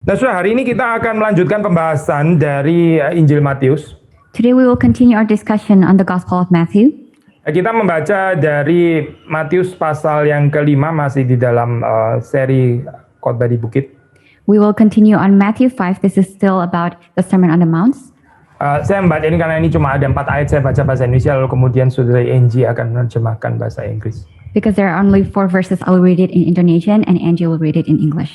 Nah, saudara, hari ini kita akan melanjutkan pembahasan dari Injil Matius. Today we will continue our discussion on the Gospel of Matthew. Kita membaca dari Matius pasal yang kelima, masih di dalam seri khotbah di bukit. We will continue on Matthew 5. This is still about the Sermon on the Mount. Saya membaca ini karena ini cuma ada 4 ayat, saya baca bahasa Indonesia, lalu kemudian saudara Angie akan menerjemahkan bahasa Inggris. Because there are only 4 verses, I will read it in Indonesian and Angie will read it in English.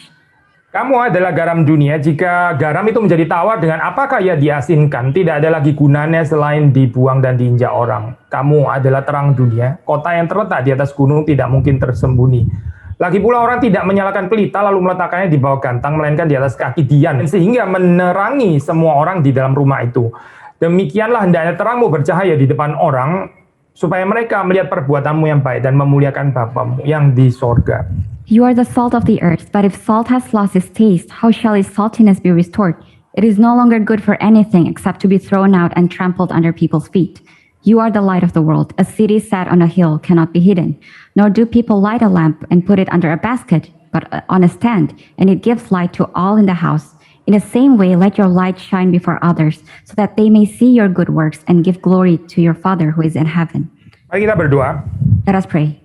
Kamu adalah garam dunia. Jika garam itu menjadi tawar, dengan apakah ia diasinkan? Tidak ada lagi gunanya selain dibuang dan diinjak orang. Kamu adalah terang dunia. Kota yang terletak di atas gunung tidak mungkin tersembunyi. Lagi pula orang tidak menyalakan pelita lalu meletakkannya di bawah gantang, melainkan di atas kaki dian, sehingga menerangi semua orang di dalam rumah itu. Demikianlah hendaknya terangmu bercahaya di depan orang, supaya mereka melihat perbuatanmu yang baik dan memuliakan Bapamu yang di sorga. You are the salt of the earth, but if salt has lost its taste, how shall its saltiness be restored? It is no longer good for anything except to be thrown out and trampled under people's feet. You are the light of the world. A city set on a hill cannot be hidden. Nor do people light a lamp and put it under a basket, but on a stand, and it gives light to all in the house. In the same way, let your light shine before others, so that they may see your good works and give glory to your Father who is in heaven. Mari kita berdoa. Let us pray.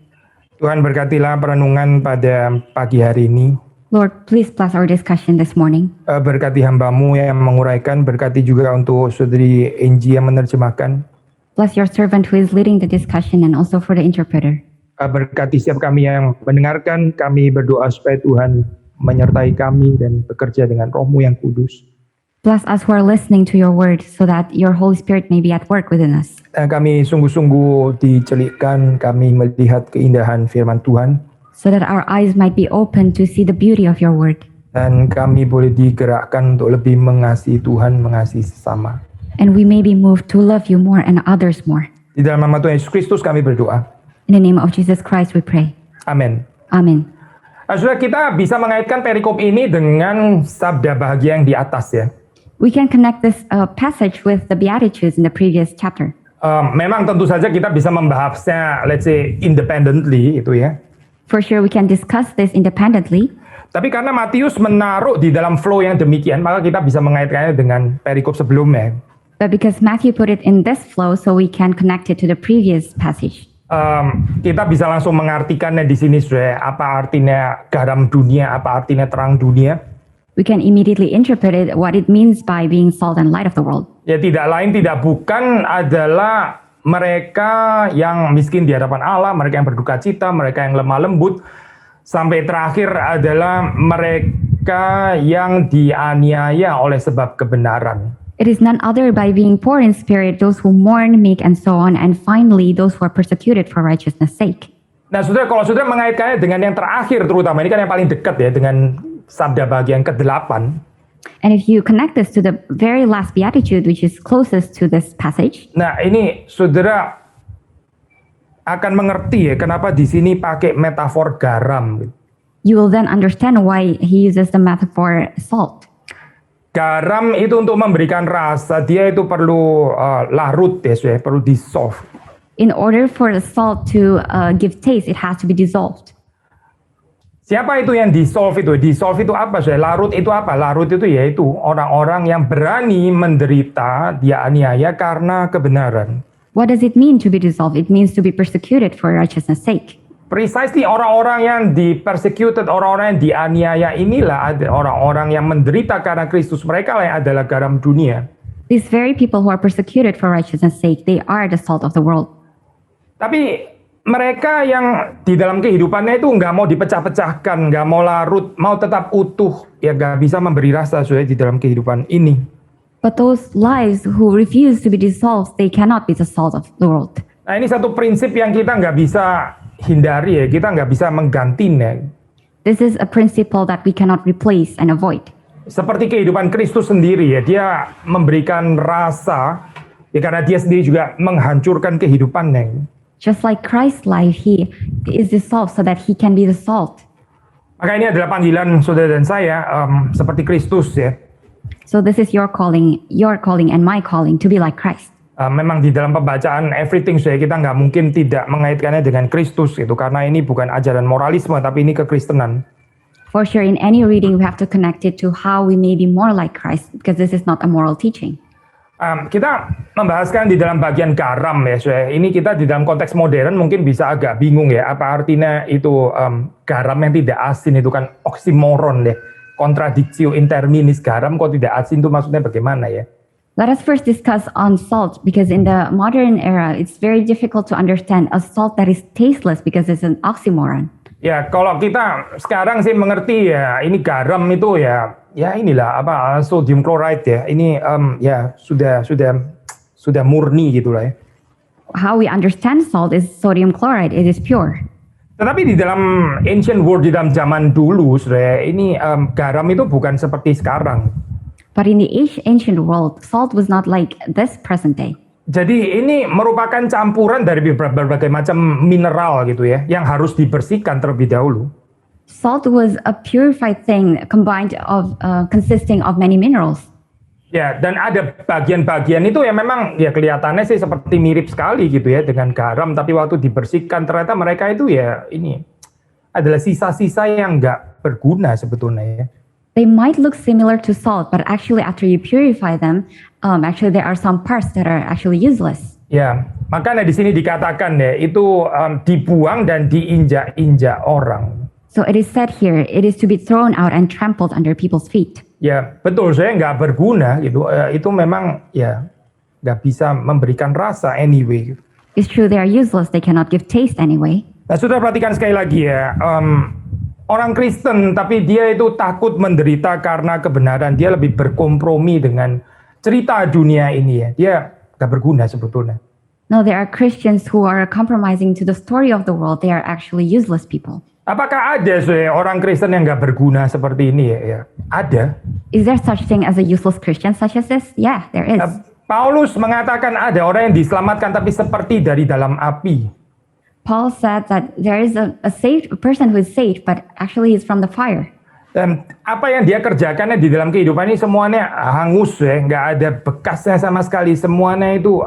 Tuhan, berkatilah perenungan pada pagi hari ini. Lord, please bless our discussion this morning. Berkati hamba-Mu yang menguraikan, berkati juga untuk saudari Angie yang menerjemahkan. Bless your servant who is leading the discussion and also for the interpreter. Berkati setiap kami yang mendengarkan, kami berdoa supaya Tuhan menyertai kami dan bekerja dengan Roh-Mu yang kudus. Bless us who are listening to your word so that your Holy Spirit may be at work within us. Kami sungguh-sungguh dicelikkan, kami melihat keindahan firman Tuhan. So that our eyes might be open to see the beauty of your word. Dan kami boleh digerakkan untuk lebih mengasihi Tuhan, mengasihi sesama. And we may be moved to love you more and others more. Di dalam nama Tuhan Yesus Kristus kami berdoa. In the name of Jesus Christ we pray. Amin. Amen. Sudah, kita bisa mengaitkan perikop ini dengan sabda bahagia yang di atas ya. We can connect this passage with the Beatitudes in the previous chapter. Memang tentu saja kita bisa membahasnya, let's say, independently itu ya. For sure we can discuss this independently. Tapi karena Matius menaruh di dalam flow yang demikian, maka kita bisa mengaitkannya dengan perikop sebelumnya. But because Matthew put it in this flow, so we can connect it to the previous passage. Kita bisa langsung mengartikannya di sini, saudara. Apa artinya garam dunia? Apa artinya terang dunia? We can immediately interpret it, what it means by being salt and light of the world. Ya, tidak lain tidak bukan adalah mereka yang miskin di hadapan Allah, mereka yang berduka cita, mereka yang lemah lembut, sampai terakhir adalah mereka yang dianiaya oleh sebab kebenaran. It is none other by being poor in spirit, those who mourn, meek, and so on, and finally those who are persecuted for righteousness' sake. Nah, saudara, kalau saudara mengaitkannya dengan yang terakhir terutama, ini kan yang paling dekat ya dengan sabda bagian ke-8. And if you connect this to the very last beatitude, which is closest to this passage, nah ini saudara akan mengerti ya kenapa di sini pakai metafor garam. you will then understand why he uses the metaphor salt. Garam itu untuk memberikan rasa, dia itu perlu larut ya, perlu dissolve. In order for the salt to give taste, it has to be dissolved. Siapa itu yang dissolve itu? Dissolve itu apa? Larut itu apa? Larut itu yaitu orang-orang yang berani menderita, dia aniaya karena kebenaran. What does it mean to be dissolved? It means to be persecuted for righteousness' sake. Precisely orang-orang yang di-persecuted, orang-orang yang dianiaya inilah ada orang-orang yang menderita karena Kristus. Mereka lah yang adalah garam dunia. These very people who are persecuted for righteousness' sake, they are the salt of the world. Tapi mereka yang di dalam kehidupannya itu nggak mau dipecah-pecahkan, nggak mau larut, mau tetap utuh, ya nggak bisa memberi rasa di dalam kehidupan ini. But those lives who refuse to be dissolved, they cannot be the salt of the world. Nah, ini satu prinsip yang kita nggak bisa hindari ya, kita nggak bisa menggantinya. This is a principle that we cannot replace and avoid. Seperti kehidupan Kristus sendiri ya, dia memberikan rasa, ya karena dia sendiri juga menghancurkan kehidupannya. Just like Christ's life, he is dissolved so that he can be the salt. Maka ini adalah panggilan saudara dan saya seperti Kristus ya. So this is your calling and my calling to be like Christ. Memang di dalam pembacaan everything kita nggak mungkin tidak mengaitkannya dengan Kristus gitu, karena ini bukan ajaran moralisme tapi ini kekristenan. For sure, in any reading, we have to connect it to how we may be more like Christ, because this is not a moral teaching. Kita membahaskan di dalam bagian garam ya, Saudara. Ini kita di dalam konteks modern mungkin bisa agak bingung ya, apa artinya itu garam yang tidak asin itu kan oksimoron deh. Contradictio in terminis, garam kok tidak asin itu maksudnya bagaimana ya? Let us first discuss on salt, because in the modern era, it's very difficult to understand a salt that is tasteless because it's an oxymoron. Ya, kalau kita sekarang sih mengerti ya, ini garam itu ya inilah apa sodium chloride ya. Ini ya sudah murni gitulah ya. How we understand salt is sodium chloride, it is pure. Tetapi di dalam ancient world, di dalam zaman dulu, Saudara, ini garam itu bukan seperti sekarang. But in the ancient world, salt was not like this present day. Jadi ini merupakan campuran dari berbagai macam mineral gitu ya, yang harus dibersihkan terlebih dahulu. Salt was a purified thing consisting of many minerals. Ya, dan ada bagian-bagian itu yang memang ya kelihatannya sih seperti mirip sekali gitu ya dengan garam, tapi waktu dibersihkan ternyata mereka itu ya ini adalah sisa-sisa yang nggak berguna sebetulnya ya. They might look similar to salt, but actually after you purify them, actually there are some parts that are actually useless. Ya, makanya di sini dikatakan ya itu dibuang dan diinjak-injak orang. So it is said here, it is to be thrown out and trampled under people's feet. Ya, betul, saya nggak berguna gitu. Itu memang ya nggak bisa memberikan rasa anyway. It's true they are useless, they cannot give taste anyway. Nah, sudah perhatikan sekali lagi ya. Orang Kristen tapi dia itu takut menderita karena kebenaran. Dia lebih berkompromi dengan cerita dunia ini ya. Dia nggak berguna sebetulnya. No, there are Christians who are compromising to the story of the world. They are actually useless people. Apakah ada orang Kristen yang nggak berguna seperti ini ya? Ada. Is there such thing as a useless Christian such as this? Yeah, there is. Paulus mengatakan ada orang yang diselamatkan tapi seperti dari dalam api. Paul said that there is a person who is saved, but actually is from the fire. Dan apa yang dia kerjakannya di dalam kehidupan ini semuanya hangus ya, nggak ada bekasnya sama sekali, semuanya itu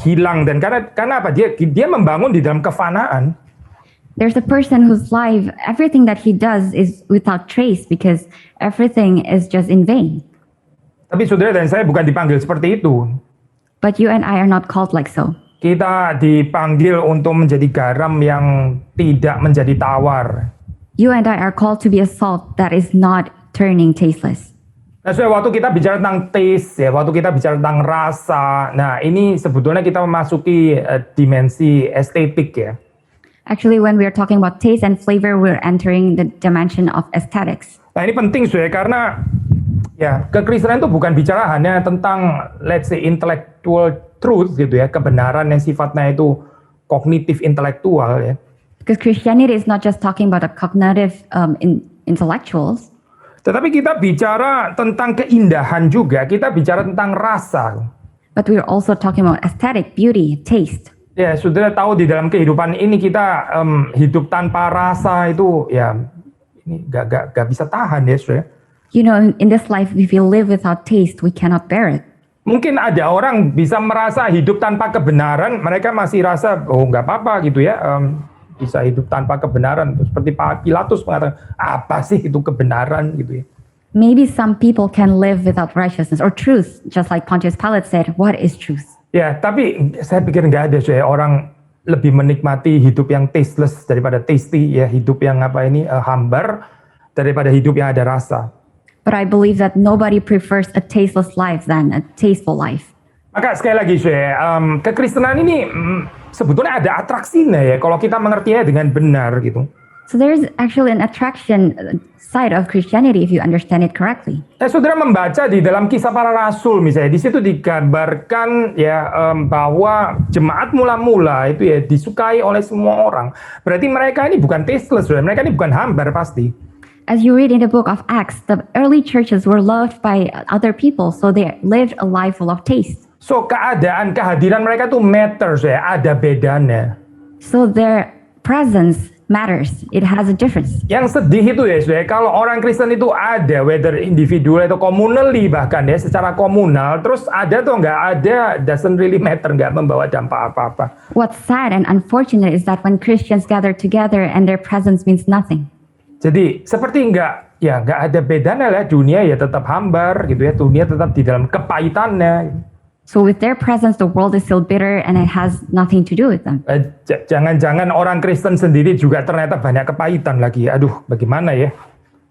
hilang. Dan karena apa? Dia membangun di dalam kefanaan. There's a person whose life, everything that he does is without trace because everything is just in vain. Tapi saudara dan saya bukan dipanggil seperti itu. But you and I are not called like so. Kita dipanggil untuk menjadi garam yang tidak menjadi tawar. You and I are called to be a salt that is not turning tasteless. Nah, waktu kita bicara tentang taste ya, waktu kita bicara tentang rasa, nah ini sebetulnya kita memasuki dimensi estetik ya. Actually, when we are talking about taste and flavor, we're entering the dimension of aesthetics. Nah ini penting karena ya kekristenan itu bukan bicara hanya tentang let's say intellectual truth gitu ya, kebenaran yang sifatnya itu kognitif intelektual ya. Because Christianity is not just talking about a cognitive intellectuals. Tetapi kita bicara tentang keindahan juga, kita bicara tentang rasa. But we are also talking about aesthetic, beauty, taste. Ya, saudara tahu di dalam kehidupan ini kita hidup tanpa rasa itu ya ini gak bisa tahan ya, saudara. You know, in this life, if we live without taste, we cannot bear it. Mungkin ada orang bisa merasa hidup tanpa kebenaran, mereka masih rasa oh nggak apa-apa gitu ya, bisa hidup tanpa kebenaran. Seperti Pak Pilatus mengatakan apa sih itu kebenaran gitu ya. Maybe some people can live without righteousness or truth, just like Pontius Pilate said, what is truth? Ya, tapi saya pikir nggak ada orang lebih menikmati hidup yang tasteless daripada tasty ya, hidup yang hambar daripada hidup yang ada rasa. But I believe that nobody prefers a tasteless life than a tasteful life. Maka sekali lagi kekristenan ini sebetulnya ada atraksinya ya kalau kita mengertinya dengan benar gitu. So there is actually an attraction side of Christianity if you understand it correctly. Saudara membaca di dalam Kisah Para Rasul misalnya, di situ digambarkan ya bahwa jemaat mula-mula itu ya disukai oleh semua orang. Berarti mereka ini bukan tasteless, mereka ini bukan hambar pasti. As you read in the book of Acts, the early churches were loved by other people, so they lived a life full of taste. So kehadiran mereka tuh matters ya, ada bedanya. So their presence matters. It has a difference. Yang sedih itu ya, kalau orang Kristen itu ada, whether individual atau communally bahkan ya, secara komunal, terus ada atau nggak ada, doesn't really matter, nggak membawa dampak apa-apa. What's sad and unfortunate is that when Christians gather together and their presence means nothing. Jadi seperti nggak ada bedanya lah, dunia ya tetap hambar gitu ya, dunia tetap di dalam kepahitannya. So with their presence, the world is still bitter and it has nothing to do with them. Jangan-jangan orang Kristen sendiri juga ternyata banyak kepahitan lagi. Aduh, bagaimana ya?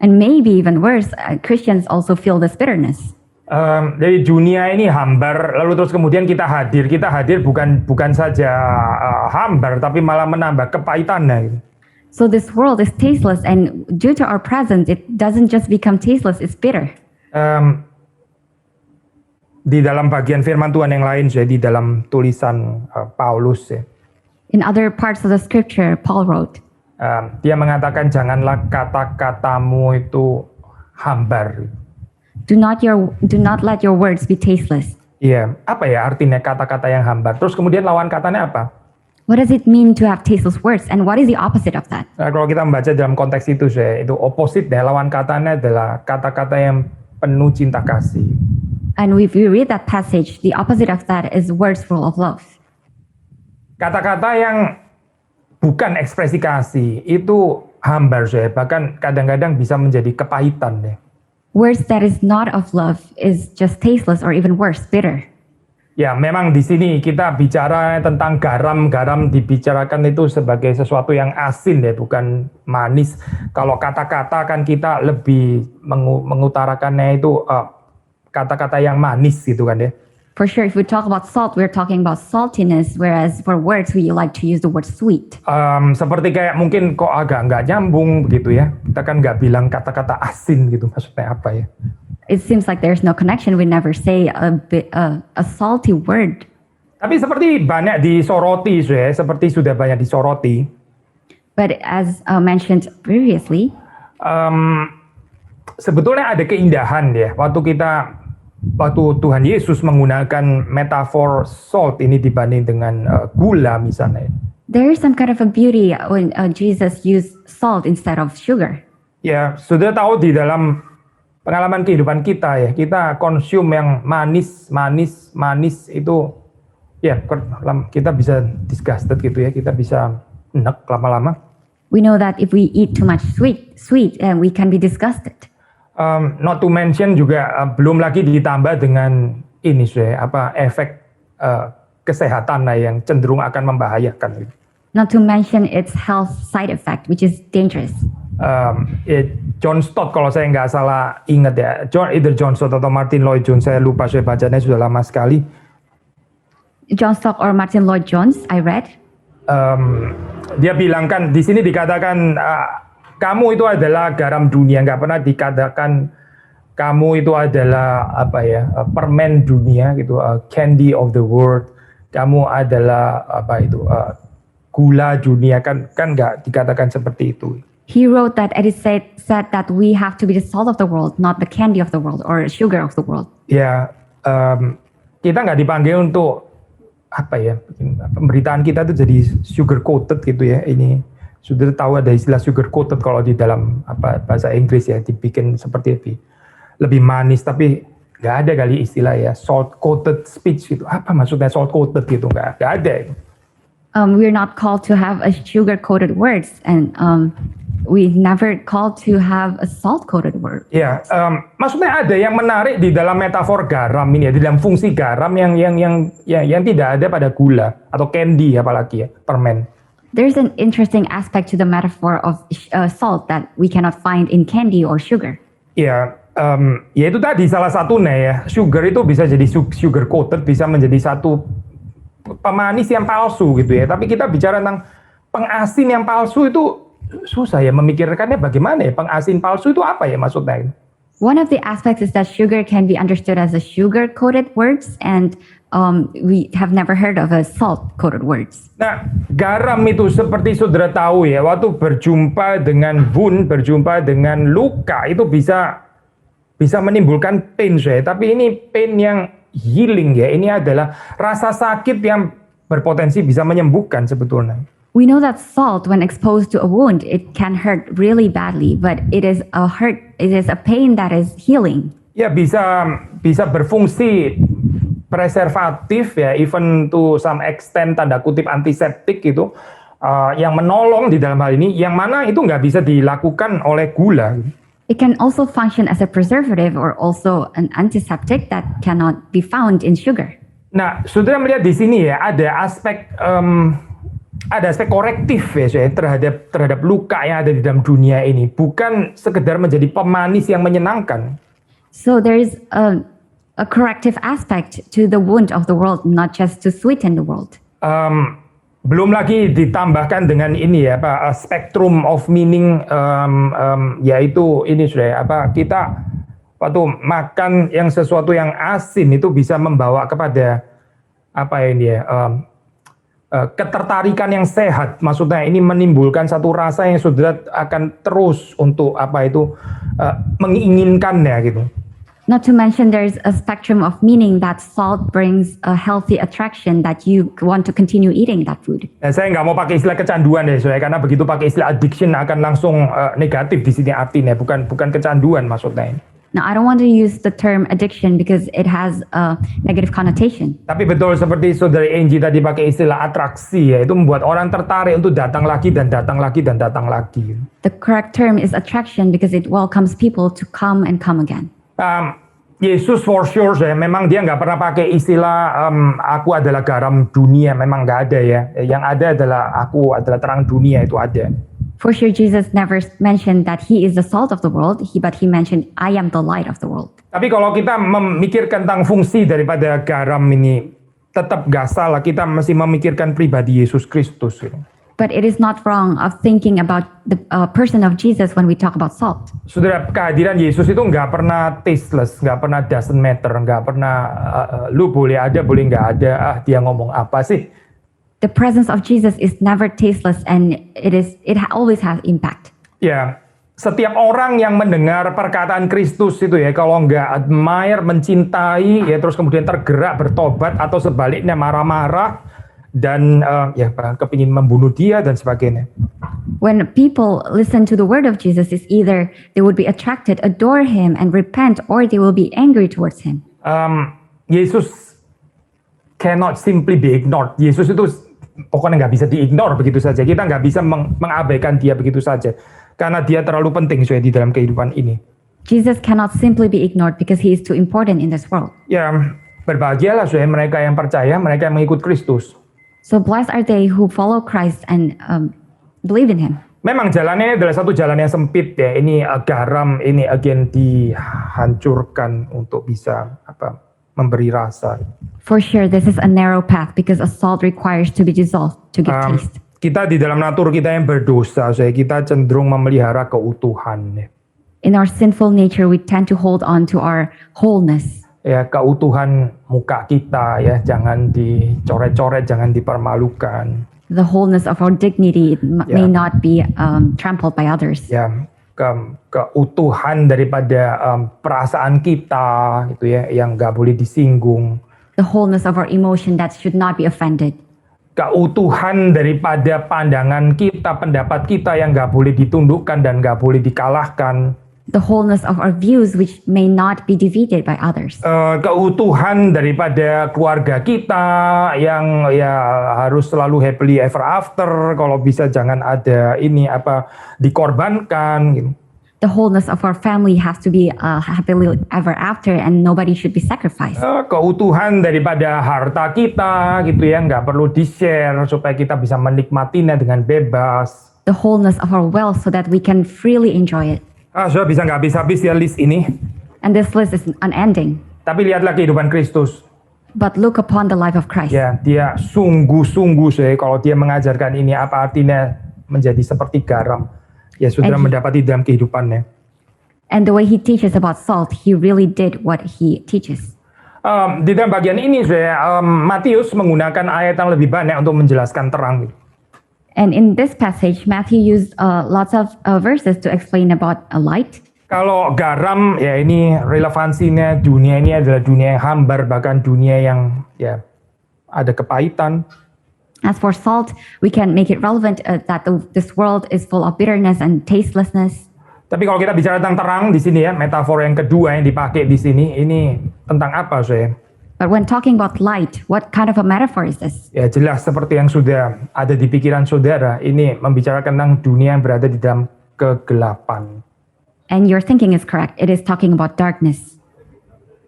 And maybe even worse, Christians also feel this bitterness. Dari dunia ini hambar, lalu terus kemudian kita hadir bukan saja hambar, tapi malah menambah kepahitannya. Gitu. So this world is tasteless, and due to our presence, it doesn't just become tasteless, it's bitter. Di dalam bagian firman Tuhan yang lain, di dalam tulisan Paulus, ya. In other parts of the scripture, Paul wrote, dia mengatakan janganlah kata-katamu itu hambar. Do not let your words be tasteless. Iya, apa ya artinya kata-kata yang hambar? Terus kemudian lawan katanya apa? What does it mean to have tasteless words, and what is the opposite of that? Nah, kalau kita membaca dalam konteks itu, itu opposite ya, lawan katanya adalah kata-kata yang penuh cinta kasih. And if we read that passage, the opposite of that is words full of love. Kata-kata yang bukan ekspresi kasih itu hambar, bahkan kadang-kadang bisa menjadi kepahitan deh. Words that is not of love is just tasteless or even worse, bitter. Ya, memang di sini kita bicara tentang garam dibicarakan itu sebagai sesuatu yang asin ya, bukan manis. Kalau kata-kata kan kita lebih mengutarakannya itu kata-kata yang manis gitu kan ya. For sure, if we talk about salt, we're talking about saltiness, whereas for words, we like to use the word sweet. Seperti kayak mungkin kok agak nggak nyambung begitu ya. Kita kan nggak bilang kata-kata asin gitu, maksudnya apa ya? It seems like there's no connection. We never say a salty word. Tapi seperti banyak disoroti, seperti sudah banyak disoroti. But as mentioned previously, sebetulnya ada keindahan ya waktu Tuhan Yesus menggunakan metafor salt ini dibanding dengan gula misalnya. There is some kind of a beauty when Jesus used salt instead of sugar. Ya, sudah tahu di dalam pengalaman kehidupan kita ya, kita konsum yang manis itu ya kita bisa disgusted gitu ya, kita bisa enek lama-lama. We know that if we eat too much sweet, we can be disgusted. Not to mention juga belum lagi ditambah dengan ini efek kesehatan yang cenderung akan membahayakan. Not to mention its health side effect, which is dangerous. John Stott kalau saya nggak salah ingat ya, John Stott atau Martin Lloyd Jones, saya lupa, saya bacanya sudah lama sekali. John Stott or Martin Lloyd Jones, I read. Dia bilang kan di sini dikatakan kamu itu adalah garam dunia, nggak pernah dikatakan kamu itu adalah permen dunia gitu, candy of the world. Kamu adalah gula dunia, kan nggak dikatakan seperti itu. He wrote that it is said that we have to be the salt of the world, not the candy of the world or sugar of the world. Ya, kita nggak dipanggil untuk pemberitaan kita itu jadi sugar coated gitu ya. Ini sudah tahu ada istilah sugar coated kalau di dalam bahasa Inggris ya, dibikin seperti lebih manis, tapi nggak ada kali istilah ya salt coated speech gitu. Apa maksudnya salt coated gitu? Nggak ada. We're not called to have a sugar coated words, and we never called to have a salt coated word. Ya, maksudnya ada yang menarik di dalam metafor garam ini ya, di dalam fungsi garam yang tidak ada pada gula atau candy apalagi ya, permen. There's an interesting aspect to the metaphor of salt that we cannot find in candy or sugar. Ya, ya itu tadi salah satunya ya. Sugar itu bisa jadi sugar coated, bisa menjadi satu pemanis yang palsu gitu ya. Tapi kita bicara tentang pengasin yang palsu itu susah ya memikirkannya bagaimana ya. Pengasin palsu itu apa ya maksudnya? One of the aspects is that sugar can be understood as a sugar coated words, and we have never heard of a salt-coated words. Nah, garam itu seperti saudara tahu ya, waktu berjumpa dengan wound, berjumpa dengan luka, itu bisa menimbulkan pain ya. Tapi ini pain yang healing ya. Ini adalah rasa sakit yang berpotensi bisa menyembuhkan sebetulnya. We know that salt, when exposed to a wound, it can hurt really badly, but it is a pain that is healing. Ya, bisa berfungsi preservatif ya, even to some extent tanda kutip antiseptik gitu, yang menolong di dalam hal ini, yang mana itu nggak bisa dilakukan oleh gula. It can also function as a preservative or also an antiseptic that cannot be found in sugar. Nah, saudara melihat di sini ya ada aspek korektif ya saudara, terhadap luka yang ada di dalam dunia ini, bukan sekedar menjadi pemanis yang menyenangkan. So there is a corrective aspect to the wound of the world, not just to sweeten the world. Belum lagi ditambahkan dengan ini ya spectrum of meaning, yaitu ini sudah kita waktu makan yang sesuatu yang asin itu bisa membawa kepada ketertarikan yang sehat. Maksudnya ini menimbulkan satu rasa yang saudara akan terus untuk menginginkannya gitu. Not to mention there's a spectrum of meaning that salt brings a healthy attraction that you want to continue eating that food. Nah, saya nggak mau pakai istilah kecanduan ya, soalnya karena begitu pakai istilah addiction akan langsung negatif di sini artinya, bukan kecanduan maksudnya. Now, I don't want to use the term addiction because it has a negative connotation. Tapi betul seperti saudari Angie tadi pakai istilah atraksi ya, itu membuat orang tertarik untuk datang lagi dan datang lagi dan datang lagi. The correct term is attraction because it welcomes people to come and come again. Yesus for sure ya, memang dia nggak pernah pakai istilah aku adalah garam dunia, memang nggak ada ya. Yang ada adalah aku adalah terang dunia, itu ada. For sure, Jesus never mentioned that he is the salt of the world, but he mentioned, I am the light of the world. Tapi kalau kita memikirkan tentang fungsi daripada garam ini, tetap nggak salah, kita mesti memikirkan pribadi Yesus Kristus. Gitu. But it is not wrong of thinking about the person of Jesus when we talk about salt. Saudara, kehadiran Yesus itu nggak pernah tasteless, nggak pernah doesn't matter, nggak pernah lu boleh ada, boleh nggak ada, dia ngomong apa sih? The presence of Jesus is never tasteless and it always has impact. Ya, setiap orang yang mendengar perkataan Kristus itu ya, kalau nggak admire, mencintai, ya terus kemudian tergerak bertobat atau sebaliknya marah-marah dan kepingin membunuh dia dan sebagainya. When people listen to the word of Jesus, is either they would be attracted, adore him, and repent, or they will be angry towards him. Yesus cannot simply be ignored. Yesus itu pokoknya nggak bisa diignore begitu saja. Kita nggak bisa mengabaikan dia begitu saja, karena dia terlalu penting di dalam kehidupan ini. Jesus cannot simply be ignored because he is too important in this world. Ya, berbahagialah mereka yang percaya, mereka yang mengikut Kristus. So blessed are they who follow Christ and believe in him. Memang jalannya adalah satu jalan yang sempit ya. Ini garam ini again dihancurkan untuk bisa memberi rasa. For sure, this is a narrow path because a salt requires to be dissolved to give taste. Kita di dalam natur kita yang berdosa, kita cenderung memelihara keutuhan. In our sinful nature, we tend to hold on to our wholeness. Ya, keutuhan muka kita ya, jangan dicoret-coret, jangan dipermalukan. The wholeness of our dignity may not be trampled by others. Ya, keutuhan daripada perasaan kita gitu ya, yang nggak boleh disinggung. The wholeness of our emotion that should not be offended. Keutuhan daripada pandangan kita, pendapat kita yang nggak boleh ditundukkan dan nggak boleh dikalahkan. The wholeness of our views which may not be defeated by others. Keutuhan daripada keluarga kita yang ya harus selalu happily ever after, kalau bisa jangan ada dikorbankan gitu. The wholeness of our family has to be happily ever after and nobody should be sacrificed. Keutuhan daripada harta kita gitu ya, nggak perlu di-share supaya kita bisa menikmatinya dengan bebas. The wholeness of our wealth so that we can freely enjoy it. Sudah bisa nggak habis-habis ya list ini. And this list is unending. Tapi lihatlah kehidupan Kristus. But look upon the life of Christ. Ya, dia sungguh-sungguh kalau dia mengajarkan ini, apa artinya menjadi seperti garam. Ya, sudah mendapati dalam kehidupannya. And the way he teaches about salt, he really did what he teaches. Di dalam bagian ini, Matius menggunakan ayat yang lebih banyak untuk menjelaskan terang. And in this passage, Matthew used lots of verses to explain about a light. Kalau garam, ya ini relevansinya dunia ini adalah dunia yang hambar, bahkan dunia yang ya ada kepahitan. As for salt, we can make it relevant that this world is full of bitterness and tastelessness. Tapi kalau kita bicara tentang terang di sini ya, metafor yang kedua yang dipakai di sini, ini tentang apa, But when talking about light, what kind of a metaphor is this? Ya jelas seperti yang sudah ada di pikiran saudara, ini membicarakan tentang dunia yang berada di dalam kegelapan. And your thinking is correct. It is talking about darkness.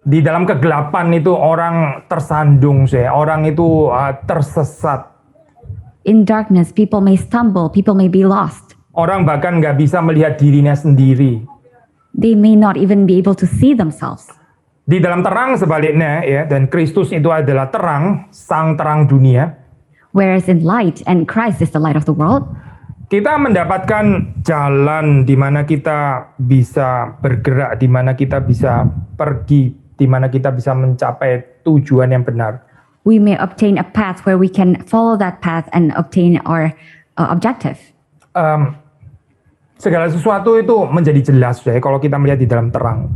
Di dalam kegelapan itu orang tersandung, orang itu tersesat. In darkness, people may stumble, people may be lost. Orang bahkan nggak bisa melihat dirinya sendiri. They may not even be able to see themselves. Di dalam terang sebaliknya ya, dan Kristus itu adalah terang, sang terang dunia. Whereas in light, and Christ is the light of the world, Kita mendapatkan jalan di mana kita bisa bergerak, di mana kita bisa pergi, di mana kita bisa mencapai tujuan yang benar. we may obtain a path where we can follow that path and obtain our objective. Segala sesuatu itu menjadi jelas ya kalau kita melihat di dalam terang.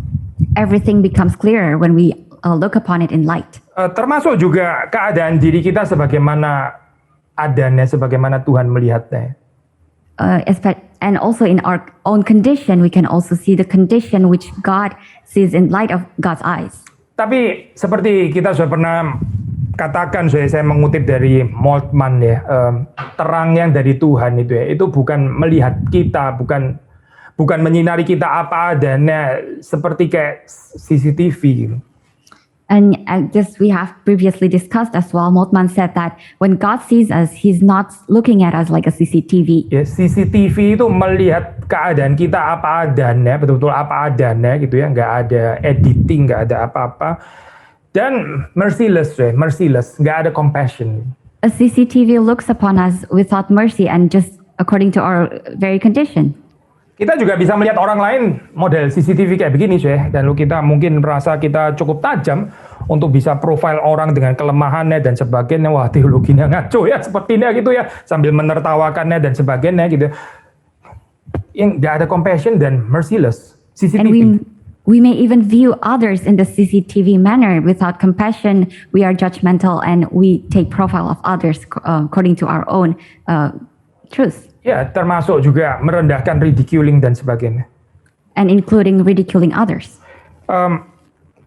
Everything becomes clearer when we look upon it in light. Termasuk juga keadaan diri kita sebagaimana adanya, sebagaimana Tuhan melihatnya. And also in our own condition, we can also see the condition which God sees in light of God's eyes. Tapi seperti kita sudah pernah katakan, saya mengutip dari Moltmann ya, terang yang dari Tuhan itu ya, itu bukan melihat kita, bukan menyinari kita apa adanya seperti kayak CCTV gitu. And this we have previously discussed as well. Moltmann said that when God sees us, He's not looking at us like a CCTV. Ya, CCTV itu melihat keadaan kita apa adanya, betul-betul apa adanya gitu ya, nggak ada editing, nggak ada apa-apa. Dan merciless, nggak ada compassion. A CCTV looks upon us without mercy and just according to our very condition. Kita juga bisa melihat orang lain model CCTV kayak begini, dan lalu kita mungkin merasa kita cukup tajam untuk bisa profile orang dengan kelemahannya dan sebagainya. Wah, teologinya ngaco ya, sepertinya gitu ya, sambil menertawakannya dan sebagainya gitu. Yang nggak ada compassion dan merciless CCTV. And we may even view others in the CCTV manner without compassion. We are judgmental and we take profile of others according to our own truth. Ya, termasuk juga merendahkan, ridiculing dan sebagainya. And including ridiculing others.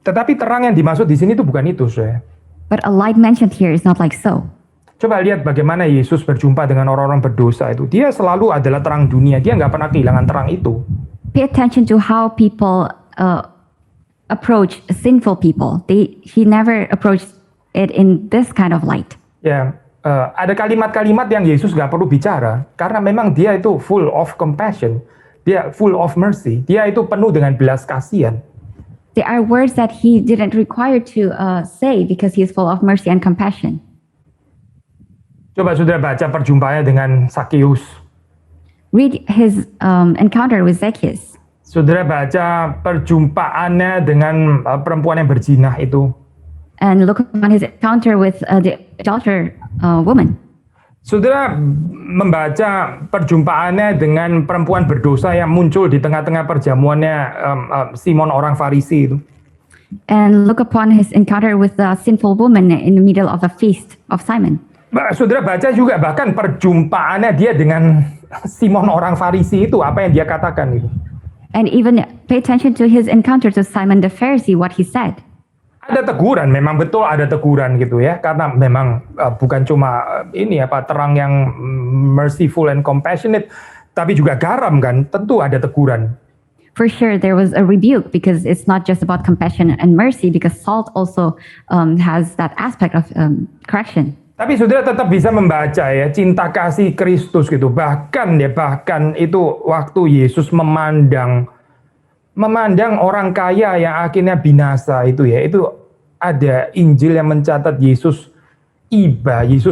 Tetapi terang yang dimaksud di sini itu bukan itu, But a light mentioned here is not like so. Coba lihat bagaimana Yesus berjumpa dengan orang-orang berdosa itu. Dia selalu adalah terang dunia. Dia nggak pernah kehilangan terang itu. Pay attention to how people approach sinful people. He never approached it in this kind of light. Ya, ada kalimat-kalimat yang Yesus nggak perlu bicara karena memang dia itu full of compassion. Dia full of mercy. Dia itu penuh dengan belas kasihan. There are words that he didn't require to say because he is full of mercy and compassion. Coba saudara baca perjumpaannya dengan Sakeus. Read his encounter with Zacchaeus. Saudara baca perjumpaannya dengan perempuan yang berzinah itu. And look upon his encounter with the adulterer woman. Saudara membaca perjumpaannya dengan perempuan berdosa yang muncul di tengah-tengah perjamuannya Simon orang Farisi itu. And look upon his encounter with the sinful woman in the middle of a feast of Simon. Saudara baca juga bahkan perjumpaannya dia dengan Simon orang Farisi itu, apa yang dia katakan itu. And even pay attention to his encounter to Simon the Pharisee, what he said. Ada teguran, memang betul ada teguran gitu ya, karena memang bukan cuma terang yang merciful and compassionate, tapi juga garam kan, tentu ada teguran. For sure, there was a rebuke because it's not just about compassion and mercy, because salt also has that aspect of correction. Tapi saudara tetap bisa membaca ya cinta kasih Kristus gitu, bahkan itu waktu Yesus memandang orang kaya yang akhirnya binasa itu ya, itu ada Injil yang mencatat Yesus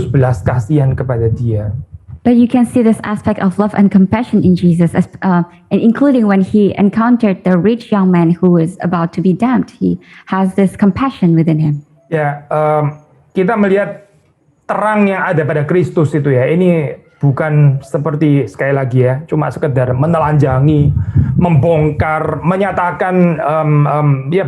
belas kasihan kepada dia. But you can see this aspect of love and compassion in Jesus, and including when he encountered the rich young man who was about to be damned. He has this compassion within him. Ya, kita melihat terang yang ada pada Kristus itu ya, ini bukan seperti sekali lagi ya, cuma sekedar menelanjangi, membongkar, menyatakan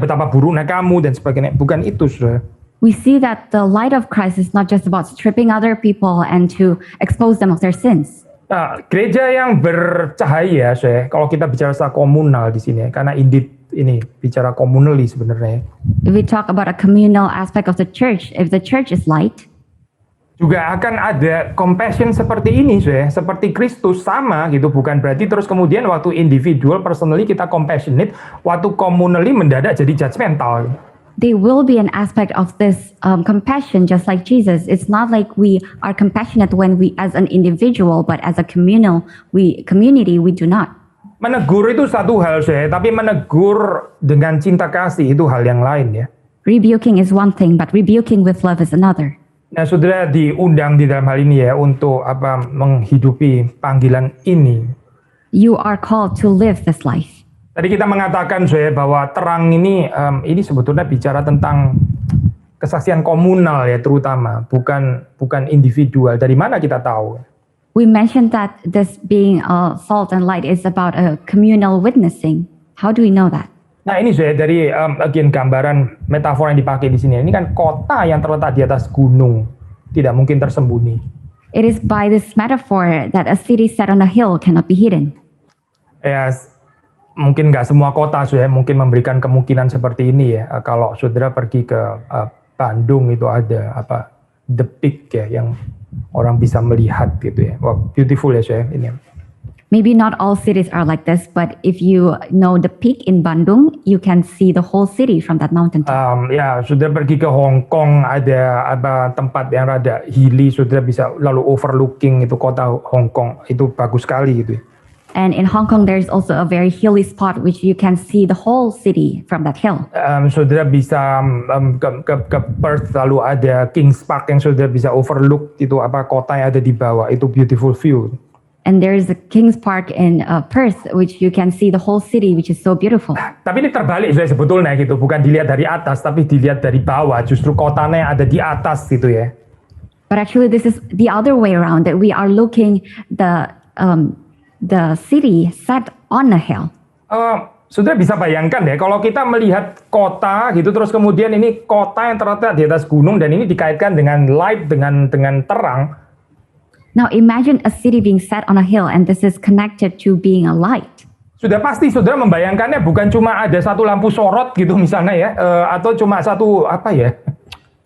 betapa buruknya kamu dan sebagainya. Bukan itu, saudara. We see that the light of Christ is not just about stripping other people and to expose them of their sins. Nah, gereja yang bercahaya, kalau kita bicara secara komunal di sini, karena indeed ini bicara communally sebenarnya. If we talk about a communal aspect of the church, if the church is light, Juga akan ada compassion seperti ini, seperti Kristus sama gitu, bukan berarti terus kemudian waktu individual personally kita compassionate, waktu communally mendadak jadi judgmental. there will be an aspect of this compassion, just like Jesus. It's not like we are compassionate when we, as an individual, but as a community, we do not. Menegur itu satu hal, tapi menegur dengan cinta kasih itu hal yang lain ya. Rebuking is one thing, but rebuking with love is another. Nah, saudara diundang di dalam hal ini ya untuk menghidupi panggilan ini. You are called to live this life. Tadi kita mengatakan bahwa terang ini sebetulnya bicara tentang kesaksian komunal ya, terutama bukan individual. Dari mana kita tahu? We mentioned that this being salt and light is about a communal witnessing. How do we know that? Nah ini dari again gambaran metafor yang dipakai di sini. Ini kan kota yang terletak di atas gunung, tidak mungkin tersembunyi. It is by this metaphor that a city set on a hill cannot be hidden. Ya, mungkin nggak semua kota mungkin memberikan kemungkinan seperti ini ya. Kalau saudara pergi ke Bandung itu ada The Peak ya, yang orang bisa melihat gitu ya. Wow, beautiful ya ini. Maybe not all cities are like this, but if you know the peak in Bandung, you can see the whole city from that mountain top. Ya, sudah pergi ke Hong Kong ada tempat yang rada hilly, sudah bisa lalu overlooking itu kota Hong Kong, itu bagus sekali gitu. And in Hong Kong, there's also a very hilly spot which you can see the whole city from that hill. Saudara bisa ke Perth, lalu ada Kings Park yang saudara bisa overlook itu kota yang ada di bawah, itu beautiful view. And there's the Kings Park in Perth, which you can see the whole city, which is so beautiful. Tapi ini terbalik sebetulnya gitu, bukan dilihat dari atas, tapi dilihat dari bawah. Justru kotanya yang ada di atas gitu ya. But actually, this is the other way around, that we are looking the city set on a hill. Saudara bisa bayangkan ya, kalau kita melihat kota gitu, terus kemudian ini kota yang terletak di atas gunung, dan ini dikaitkan dengan light, dengan terang. Now imagine a city being set on a hill, and this is connected to being a light. Sudah pasti saudara membayangkannya bukan cuma ada satu lampu sorot gitu misalnya ya, atau cuma satu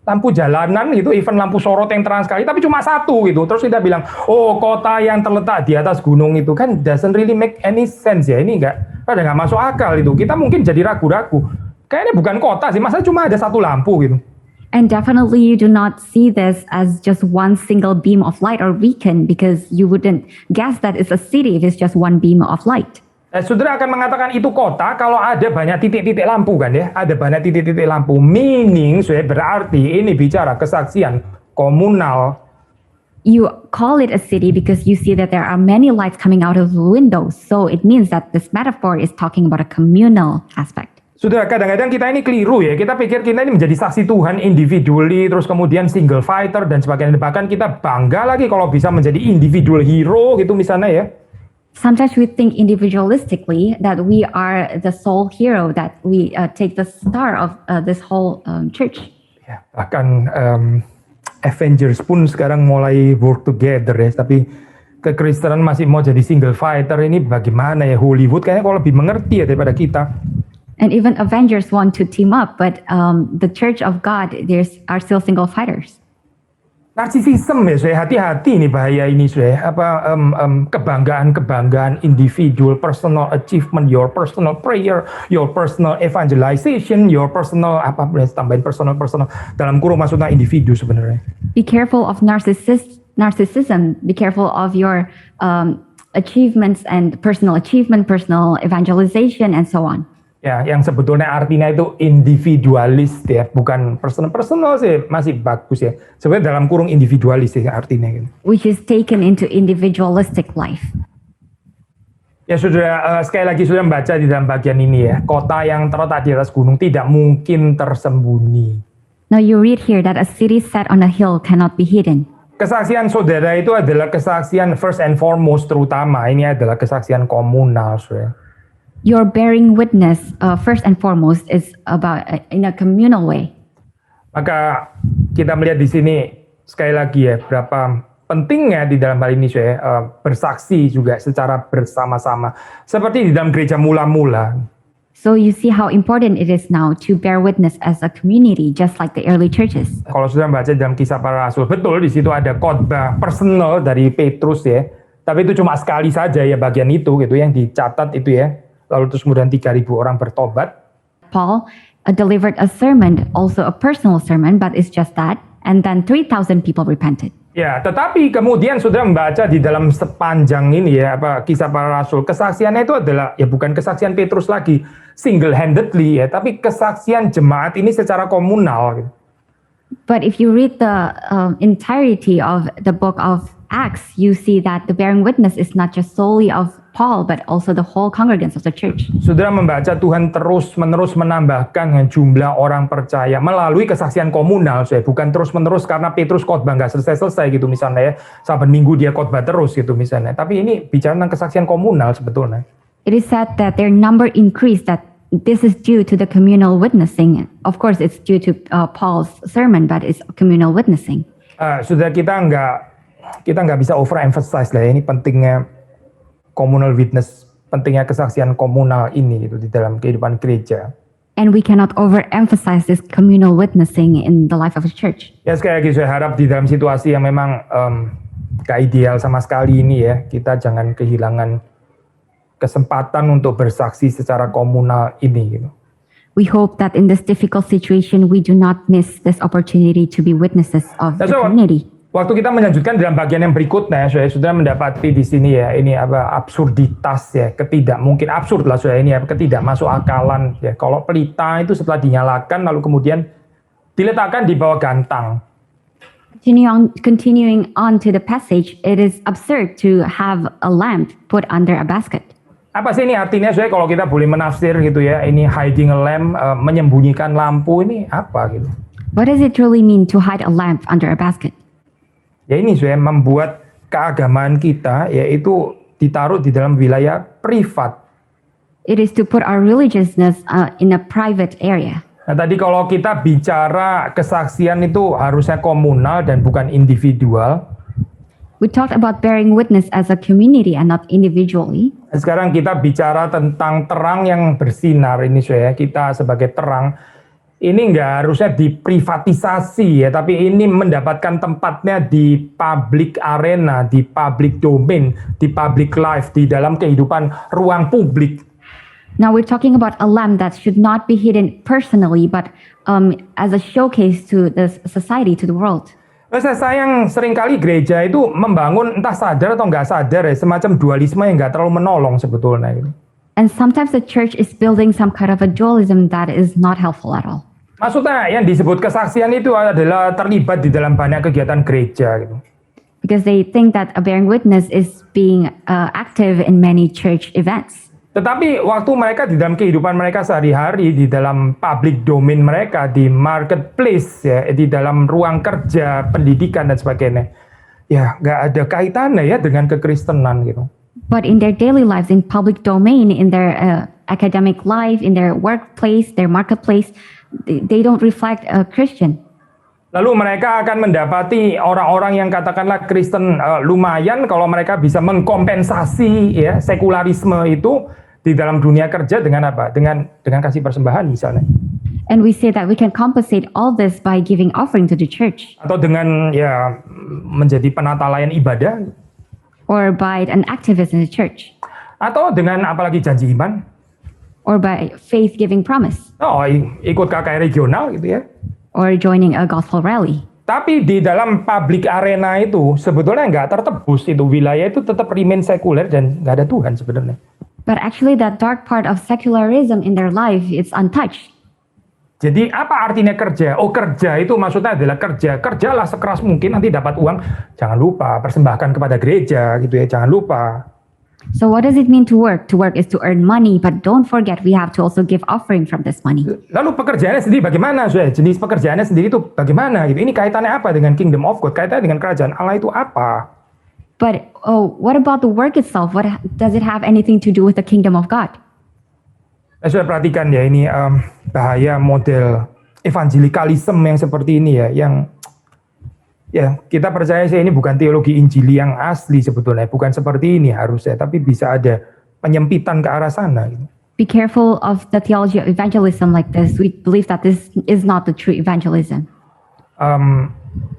lampu jalanan gitu, even lampu sorot yang terang sekali, tapi cuma satu gitu. Terus kita bilang, oh kota yang terletak di atas gunung itu kan doesn't really make any sense ya, ini nggak masuk akal itu. Kita mungkin jadi ragu-ragu, kayaknya bukan kota sih, masa cuma ada satu lampu gitu. And definitely you do not see this as just one single beam of light or beacon, because you wouldn't guess that it's a city if it's just one beam of light. Saudara akan mengatakan itu kota kalau ada banyak titik-titik lampu kan ya, ada banyak titik-titik lampu. Meaning berarti ini bicara kesaksian komunal. You call it a city because you see that there are many lights coming out of the windows. So it means that this metaphor is talking about a communal aspect. Sudah kadang-kadang kita ini keliru ya, kita pikir kita ini menjadi saksi Tuhan individually, terus kemudian single fighter dan sebagainya. Bahkan kita bangga lagi kalau bisa menjadi individual hero gitu misalnya ya. Sometimes we think individualistically that we are the sole hero, that we take the star of this whole church. Ya, bahkan Avengers pun sekarang mulai work together ya, tapi kekristenan masih mau jadi single fighter, ini bagaimana ya? Hollywood kayaknya kalau lebih mengerti ya daripada kita. And even Avengers want to team up, but the Church of God, are still single fighters. Narsisisme ya, hati-hati nih bahaya ini kebanggaan individual, personal achievement, your personal prayer, your personal evangelization, your personal tambahin personal dalam kurung maksudnya individu sebenarnya. Be careful of narcissism. Be careful of your achievements and personal achievement, personal evangelization, and so on. Ya, yang sebetulnya artinya itu individualis ya, bukan personal sih, masih bagus ya. Sebenarnya dalam kurung individualis sih artinya gitu. Which is taken into individualistic life. Ya saudara, sekali lagi sudah membaca di dalam bagian ini ya, kota yang terletak di atas gunung tidak mungkin tersembunyi. Now you read here that a city set on a hill cannot be hidden. Kesaksian saudara itu adalah kesaksian first and foremost, terutama ini adalah kesaksian komunal saudara. Your bearing witness, first and foremost, is about in a communal way. Maka kita melihat di sini sekali lagi ya, berapa pentingnya di dalam hal ini bersaksi juga secara bersama-sama. Seperti di dalam gereja mula-mula. So you see how important it is now to bear witness as a community, just like the early churches. Kalau sudah baca dalam Kisah Para Rasul, betul di situ ada khotbah personal dari Petrus ya. Tapi itu cuma sekali saja ya bagian itu gitu yang dicatat itu ya. Lalu terus kemudian 3.000 orang bertobat. Paul delivered a sermon, also a personal sermon, but it's just that. And then 3,000 people repented. Ya, tetapi kemudian sudah membaca di dalam sepanjang ini ya Kisah Para Rasul, kesaksiannya itu adalah ya bukan kesaksian Petrus lagi single handedly ya, tapi kesaksian jemaat ini secara komunal gitu. But if you read the entirety of the book of Acts, you see that the bearing witness is not just solely of Paul, but also the whole congregants of the church. Saudara membaca Tuhan terus-menerus menambahkan jumlah orang percaya melalui kesaksian komunal, bukan terus-menerus karena Petrus khotbah nggak selesai-selesai gitu misalnya ya, saban minggu dia khotbah terus gitu misalnya. Tapi ini bicara tentang kesaksian komunal sebetulnya. It is said that their number increased, that this is due to the communal witnessing. Of course, it's due to Paul's sermon, but it's communal witnessing. Saudara, kita nggak bisa overemphasize lah ya, ini pentingnya communal witness, pentingnya kesaksian komunal ini gitu di dalam kehidupan gereja. And we cannot overemphasize this communal witnessing in the life of a church. Ya sekali lagi saya harap di dalam situasi yang memang gak ideal sama sekali ini ya, kita jangan kehilangan kesempatan untuk bersaksi secara komunal ini gitu. We hope that in this difficult situation, we do not miss this opportunity to be witnesses of the community. Waktu kita melanjutkan dalam bagian yang berikutnya, saya sudah mendapati di sini ya, ini absurditas ya, mungkin absurd lah saya ini ya, ketidakmasuk akalan ya. Kalau pelita itu setelah dinyalakan lalu kemudian diletakkan di bawah gantang. Continuing on to the passage, it is absurd to have a lamp put under a basket. Apa sih ini artinya saya kalau kita boleh menafsir gitu ya, ini hiding a lamp, menyembunyikan lampu ini apa gitu. What does it really mean to hide a lamp under a basket? Ya ini saya membuat keagamaan kita yaitu ditaruh di dalam wilayah privat. It is to put our religiousness in a private area. Nah tadi kalau kita bicara kesaksian itu harusnya komunal dan bukan individual. We talked about bearing witness as a community and not individually. Sekarang kita bicara tentang terang yang bersinar ini saya, kita sebagai terang. Ini nggak harusnya diprivatisasi ya, tapi ini mendapatkan tempatnya di public arena, di public domain, di public life, di dalam kehidupan ruang publik. Now we're talking about a lamp that should not be hidden personally, but as a showcase to the society, to the world. Saya sayang seringkali gereja itu membangun entah sadar atau nggak sadar ya, semacam dualisme yang nggak terlalu menolong sebetulnya. And sometimes the church is building some kind of a dualism that is not helpful at all. Maksudnya yang disebut kesaksian itu adalah terlibat di dalam banyak kegiatan gereja gitu. Because they think that a bearing witness is being active in many church events. Tetapi waktu mereka di dalam kehidupan mereka sehari-hari, di dalam public domain mereka, di marketplace ya, di dalam ruang kerja, pendidikan dan sebagainya, ya nggak ada kaitannya ya dengan kekristenan gitu. But in their daily lives, in public domain, in their academic life, in their workplace, their marketplace, they don't reflect a Christian. Lalu mereka akan mendapati orang-orang yang katakanlah Kristen lumayan kalau mereka bisa mengkompensasi ya sekularisme itu di dalam dunia kerja dengan apa? Dengan kasih persembahan misalnya. And we say that we can compensate all this by giving offering to the church. Atau dengan ya menjadi penata layan ibadah. Or by an activist in the church. Atau dengan apalagi janji iman. Or by faith giving promise. Oh, ikut KKR regional gitu ya. Or joining a gospel rally. Tapi di dalam public arena itu sebetulnya nggak tertebus, itu wilayah itu tetap remain sekuler dan nggak ada Tuhan sebenarnya. But actually that dark part of secularism in their life is untouched. Jadi apa artinya kerja? Oh, kerja itu maksudnya adalah kerja. Kerjalah sekeras mungkin nanti dapat uang. Jangan lupa persembahkan kepada gereja gitu ya, jangan lupa. So what does it mean to work? To work is to earn money, but don't forget we have to also give offering from this money. Lalu pekerjaannya sendiri bagaimana? Jenis pekerjaannya sendiri itu bagaimana? Gitu. Ini kaitannya apa dengan Kingdom of God? Kaitannya dengan kerajaan Allah itu apa? But what about the work itself? What does it have anything to do with the kingdom of God? Saya perhatikan ya ini bahaya model evangelikalisme yang seperti ini ya, yang ya kita percaya sih ini bukan teologi Injili yang asli sebetulnya, bukan seperti ini harusnya, tapi bisa ada penyempitan ke arah sana. Gitu. Be careful of the theology of evangelism like this. We believe that this is not the true evangelism.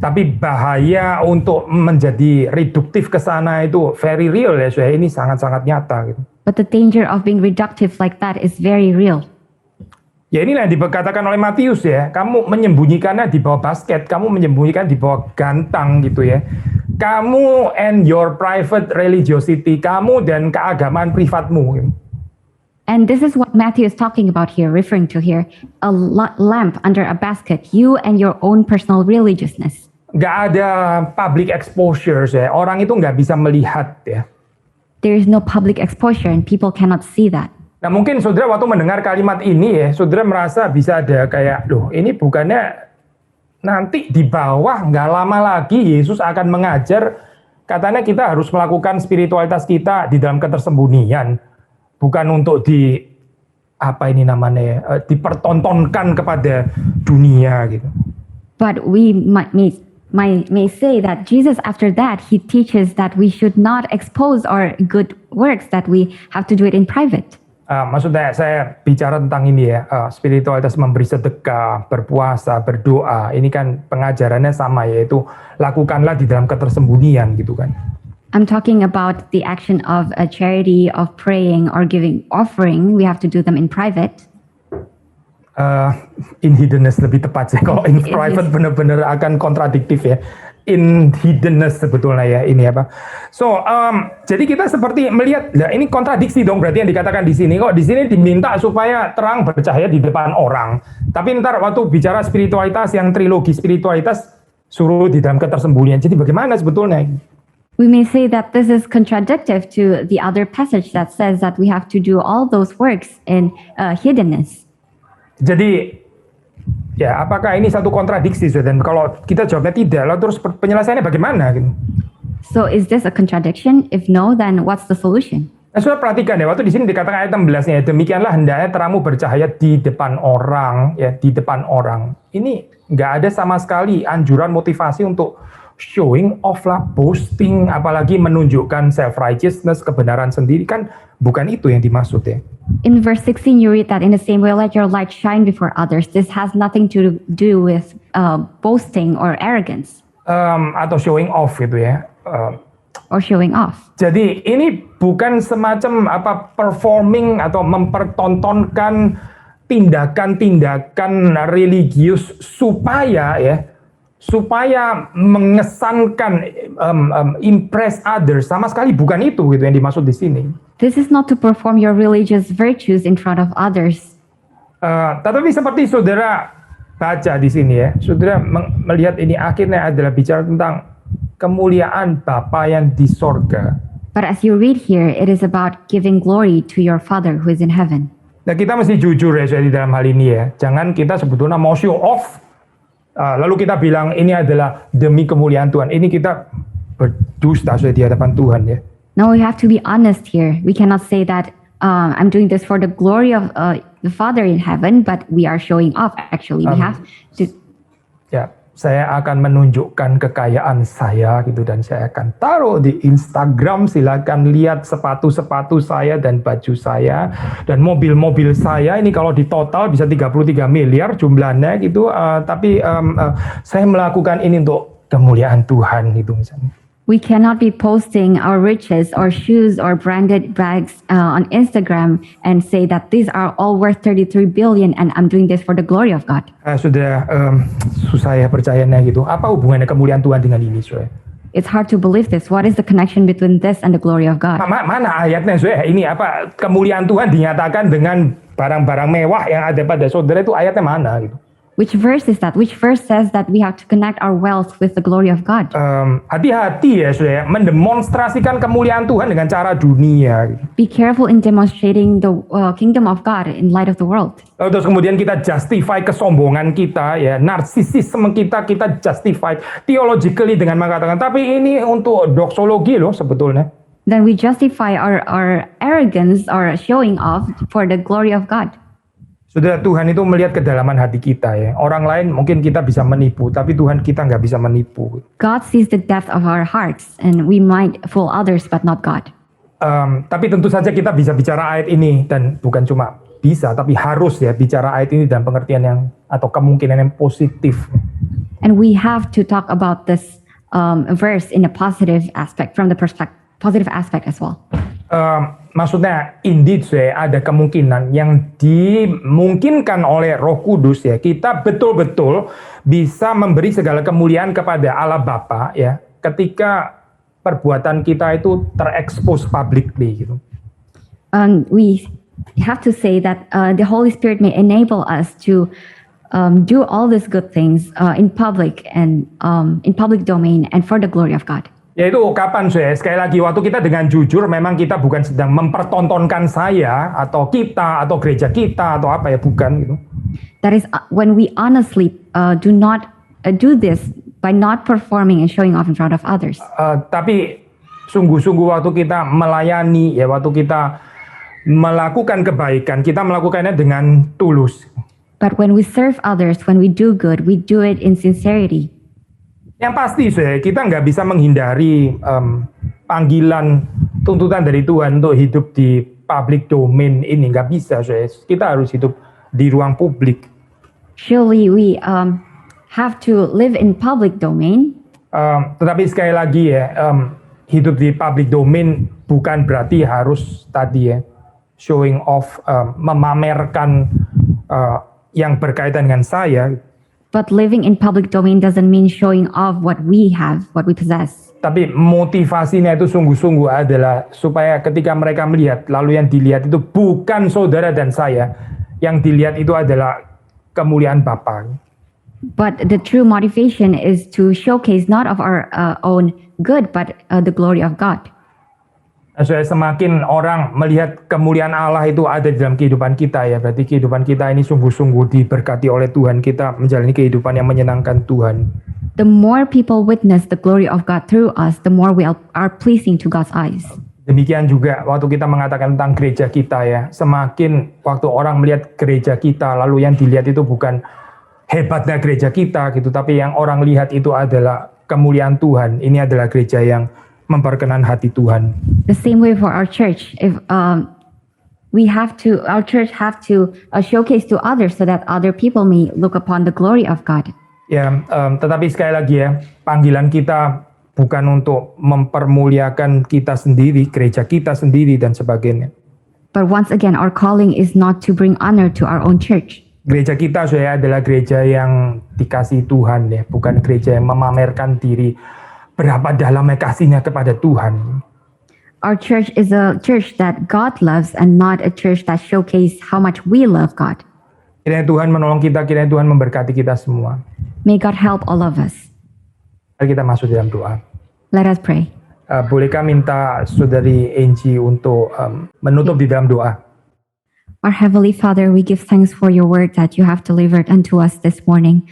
Tapi bahaya untuk menjadi reduktif ke sana itu very real ya, saudara. Ini sangat-sangat nyata gitu. But the danger of being reductive like that is very real. Ya inilah yang dikatakan oleh Matius ya, kamu menyembunyikannya di bawah basket, kamu menyembunyikan di bawah gantang gitu ya. Kamu and your private religiosity, kamu dan keagamaan privatmu. Gitu. And this is what Matthew is talking about here, referring to here, a lamp under a basket, you and your own personal religiousness. Nggak ada public exposure ya, orang itu nggak bisa melihat ya. There is no public exposure and people cannot see that. Nah mungkin saudara waktu mendengar kalimat ini ya, saudara merasa bisa ada kayak, loh ini bukannya nanti di bawah nggak lama lagi Yesus akan mengajar, katanya kita harus melakukan spiritualitas kita di dalam ketersembunyian. Bukan untuk dipertontonkan kepada dunia gitu. But we may say that Jesus after that, he teaches that we should not expose our good works, that we have to do it in private. Maksudnya saya bicara tentang ini ya, spiritualitas memberi sedekah, berpuasa, berdoa. Ini kan pengajarannya sama, yaitu lakukanlah di dalam ketersembunyian gitu kan. I'm talking about the action of a charity, of praying or giving offering. We have to do them in private. In hiddenness lebih tepat sih. Kalau in private benar-benar akan kontradiktif ya. In hiddenness sebetulnya ya ini apa. So, jadi kita seperti melihat, nah ini kontradiksi dong berarti yang dikatakan di sini. Kok di sini diminta supaya terang bercahaya di depan orang. Tapi ntar waktu bicara spiritualitas yang trilogi spiritualitas suruh di dalam ketersembunyian. Jadi bagaimana sebetulnya? We may say that this is contradictory to the other passage that says that we have to do all those works in hiddenness. Jadi, ya apakah ini satu kontradiksi? Dan kalau kita jawabnya tidak, lalu terus penyelesaiannya bagaimana? Gitu? So is this a contradiction? If no, then what's the solution? Nah, sudah perhatikan ya, waktu di sini dikatakan ayat 16-nya, demikianlah hendaknya terangmu bercahaya di depan orang, ya di depan orang. Ini nggak ada sama sekali anjuran motivasi untuk showing off lah, boasting, apalagi menunjukkan self-righteousness, kebenaran sendiri, kan bukan itu yang dimaksud ya. In verse 16 you read that in the same way let your light shine before others. This has nothing to do with boasting or arrogance. Atau showing off gitu ya. Or showing off. Jadi ini bukan semacam performing atau mempertontonkan tindakan-tindakan religius supaya mengesankan impress others, sama sekali bukan itu gitu yang dimaksud di sini. This is not to perform your religious virtues in front of others. Tetapi seperti saudara baca di sini ya, saudara melihat ini akhirnya adalah bicara tentang kemuliaan Bapa yang di sorga. But as you read here, it is about giving glory to your Father who is in heaven. Nah kita mesti jujur ya di dalam hal ini ya, jangan kita sebetulnya mau show off. Lalu kita bilang ini adalah demi kemuliaan Tuhan. Ini kita berdusta di hadapan Tuhan ya. Now we have to be honest here. We cannot say that I'm doing this for the glory of the Father in heaven, but we are showing off. Actually, we have to. Ya, saya akan menunjukkan kekayaan saya gitu dan saya akan taruh di Instagram. Silakan lihat sepatu-sepatu saya dan baju saya dan mobil-mobil saya. Ini kalau di total bisa 33 miliar jumlahnya gitu. Tapi saya melakukan ini untuk kemuliaan Tuhan gitu misalnya. We cannot be posting our riches or shoes or branded bags on Instagram and say that these are all worth 33 billion and I'm doing this for the glory of God. Sudah susah ya percayanya gitu. Apa hubungannya kemuliaan Tuhan dengan ini, saudara? It's hard to believe this. What is the connection between this and the glory of God? Mana ayatnya, saudara? Ini apa kemuliaan Tuhan dinyatakan dengan barang-barang mewah yang ada pada saudara, itu ayatnya mana gitu? Which verse is that? Which verse says that we have to connect our wealth with the glory of God? Hati-hati ya, saudara, mendemonstrasikan kemuliaan Tuhan dengan cara dunia. Gitu. Be careful in demonstrating the kingdom of God in light of the world. Terus kemudian kita justify kesombongan kita, ya, narsisisme kita justify theologically dengan mengatakan, tapi ini untuk doxologi loh sebetulnya. Then we justify our arrogance or showing off for the glory of God. Saudara, Tuhan itu melihat kedalaman hati kita ya. Orang lain mungkin kita bisa menipu, tapi Tuhan kita nggak bisa menipu. God sees the depth of our hearts and we might fool others but not God. Tapi tentu saja kita bisa bicara ayat ini dan bukan cuma bisa, tapi harus ya bicara ayat ini dalam pengertian yang atau kemungkinan yang positif. And we have to talk about this verse in a positive aspect, from the positive aspect as well. Maksudnya indeed ya, ada kemungkinan yang dimungkinkan oleh Roh Kudus ya, kita betul-betul bisa memberi segala kemuliaan kepada Allah Bapa ya, ketika perbuatan kita itu terekspos publicly gitu. We have to say that the Holy Spirit may enable us to do all these good things in public and in public domain and for the glory of God. Yaitu kapan saya? Sekali lagi, waktu kita dengan jujur, memang kita bukan sedang mempertontonkan saya atau kita atau gereja kita atau apa ya, bukan gitu. That is when we honestly do not do this by not performing and showing off in front of others. Tapi sungguh-sungguh waktu kita melayani ya, waktu kita melakukan kebaikan, kita melakukannya dengan tulus. But when we serve others, when we do good, we do it in sincerity. Yang pasti kita nggak bisa menghindari panggilan tuntutan dari Tuhan untuk hidup di public domain ini, nggak bisa. Kita harus hidup di ruang publik. Surely we have to live in public domain. Tetapi sekali lagi ya, hidup di public domain bukan berarti harus tadi ya, showing off, memamerkan yang berkaitan dengan saya. But living in public domain doesn't mean showing off what we have, what we possess. Tapi motivasinya itu sungguh-sungguh adalah supaya ketika mereka melihat, lalu yang dilihat itu bukan saudara dan saya, yang dilihat itu adalah kemuliaan Bapa. But the true motivation is to showcase not of our own good, but the glory of God. Semakin orang melihat kemuliaan Allah itu ada di dalam kehidupan kita ya, berarti kehidupan kita ini sungguh-sungguh diberkati oleh Tuhan, kita menjalani kehidupan yang menyenangkan Tuhan. The more people witness the glory of God through us, the more we are pleasing to God's eyes. Demikian juga waktu kita mengatakan tentang gereja kita ya, semakin waktu orang melihat gereja kita, lalu yang dilihat itu bukan hebatnya gereja kita gitu, tapi yang orang lihat itu adalah kemuliaan Tuhan. Ini adalah gereja yang memperkenan hati Tuhan. The same way for our church, if our church have to showcase to others so that other people may look upon the glory of God. Ya, tetapi sekali lagi ya, panggilan kita bukan untuk mempermuliakan kita sendiri, gereja kita sendiri dan sebagainya. But once again, our calling is not to bring honor to our own church. Gereja kita saya adalah gereja yang dikasihi Tuhan ya, bukan gereja yang memamerkan diri berapa dalamnya kasihnya kepada Tuhan. Our church is a church that God loves and not a church that showcases how much we love God. Kiranya Tuhan menolong kita, kiranya Tuhan memberkati kita semua. May God help all of us. Mari kita masuk dalam doa. Let us pray. Bolehkah minta Saudari Angie untuk menutup di dalam doa? Our Heavenly Father, we give thanks for your word that you have delivered unto us this morning.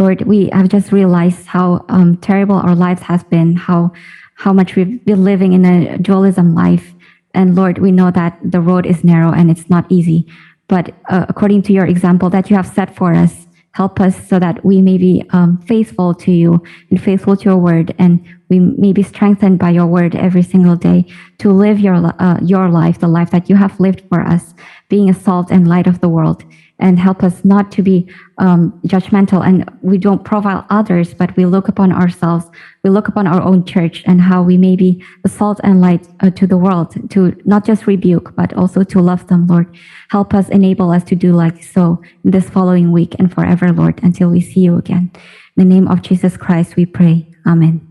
Lord, we have just realized how terrible our lives has been, how much we've been living in a dualism life. And Lord, we know that the road is narrow and it's not easy. But according to your example that you have set for us, help us so that we may be faithful to you and faithful to your word, and we may be strengthened by your word every single day to live your life, the life that you have lived for us, being a salt and light of the world. And help us not to be judgmental, and we don't profile others, but we look upon ourselves, we look upon our own church and how we may be the salt and light to the world, to not just rebuke, but also to love them, Lord. Help us, enable us to do like so in this following week and forever, Lord, until we see you again. In the name of Jesus Christ, we pray. Amen.